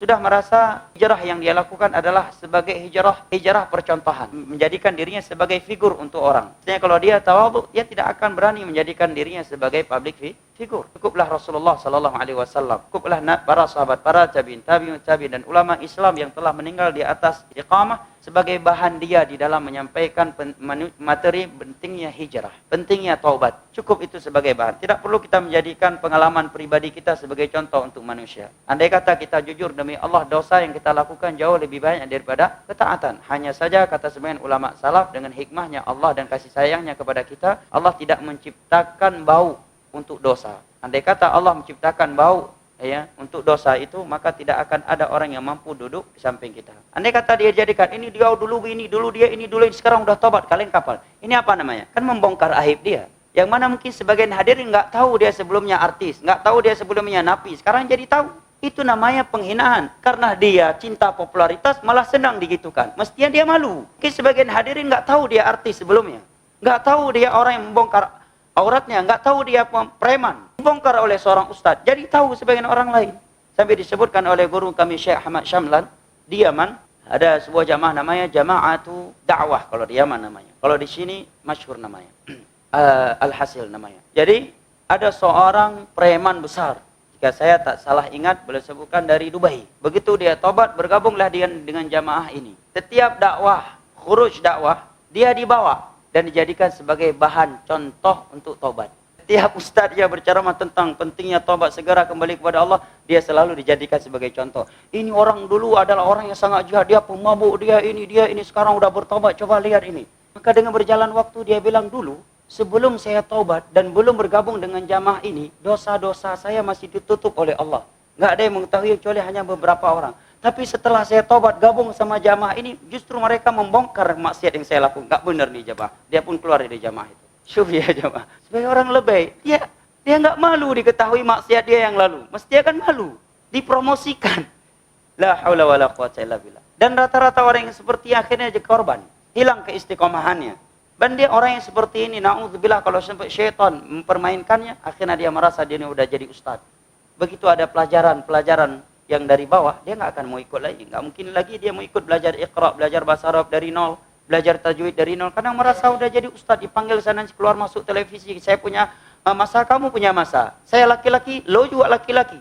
sudah merasa hijrah yang dia lakukan adalah sebagai hijrah percontohan, menjadikan dirinya sebagai figur untuk orang. Artinya kalau dia tawadhu, dia tidak akan berani menjadikan dirinya sebagai public figur. Cukuplah Rasulullah sallallahu alaihi wasallam, cukuplah para sahabat, para tabi'in, dan ulama Islam yang telah meninggal di atas iqamah sebagai bahan dia di dalam menyampaikan materi pentingnya hijrah, pentingnya taubat. Cukup itu sebagai bahan. Tidak perlu kita menjadikan pengalaman pribadi kita sebagai contoh untuk manusia. Andai kata kita jujur demi Allah, dosa yang kita lakukan jauh lebih banyak daripada ketaatan. Hanya saja kata sebagian ulama salaf, dengan hikmahnya Allah dan kasih sayangnya kepada kita, Allah tidak menciptakan bau untuk dosa. Andai kata Allah menciptakan bau untuk dosa itu, maka tidak akan ada orang yang mampu duduk di samping kita. Andai kata dia jadikan ini dia dulu, ini dulu dia, ini dulu, sekarang udah tobat, kalian kapal. Ini apa namanya? Kan membongkar aib dia. Yang mana mungkin sebagian hadirin nggak tahu dia sebelumnya artis, nggak tahu dia sebelumnya napi, sekarang jadi tahu. Itu namanya penghinaan. Karena dia cinta popularitas, malah senang digitukan. Mestinya dia malu. Mungkin sebagian hadirin nggak tahu dia artis sebelumnya, nggak tahu dia orang yang membongkar auratnya, nggak tahu dia preman, dibongkar oleh seorang ustadz, jadi tahu sebagian orang lain. Sampai disebutkan oleh guru kami Syekh Ahmad Syamlan di Yaman, ada sebuah jamaah namanya Jama'atu Da'wah kalau di Yaman namanya. Kalau di sini masyhur namanya Al-Hasil namanya. Jadi ada seorang preman besar, jika saya tak salah ingat boleh sebutkan dari Dubai. Begitu dia tobat, bergabunglah dengan jamaah ini. Setiap dakwah, khuruj dakwah, dia dibawa dan dijadikan sebagai bahan contoh untuk tobat. Setiap ustaz dia berceramah tentang pentingnya tobat, segera kembali kepada Allah, dia selalu dijadikan sebagai contoh. Ini orang dulu adalah orang yang sangat jahat, dia pemabuk, dia ini, sekarang udah bertobat, coba lihat ini. Maka dengan berjalan waktu dia bilang, dulu sebelum saya tobat dan belum bergabung dengan jamaah ini, dosa-dosa saya masih ditutup oleh Allah. Nggak ada yang mengetahui kecuali hanya beberapa orang. Tapi setelah saya tobat gabung sama jamaah ini, justru mereka membongkar maksiat yang saya lakukan. Nggak benar nih jamaah. Dia pun keluar dari jamaah itu. Syuf ya jamaah. Sebagai orang lebay, dia nggak malu diketahui maksiat dia yang lalu. Mesti akan malu. Dipromosikan. La haula wala quwwata illa billah. Dan rata-rata orang yang seperti akhirnya jadi korban. Hilang keistiqomahannya. Dan dia orang yang seperti ini, na'udzubillah, kalau sampai syaitan mempermainkannya, akhirnya dia merasa dia ini udah jadi ustaz. Begitu ada pelajaran yang dari bawah, dia nggak akan mau ikut lagi. Nggak mungkin lagi dia mau ikut belajar Iqra, belajar bahasa Arab dari nol, belajar tajwid dari nol. Kadang merasa udah jadi ustaz, dipanggil sana keluar masuk televisi. Saya punya masa, kamu punya masa. Saya laki-laki, lo juga laki-laki.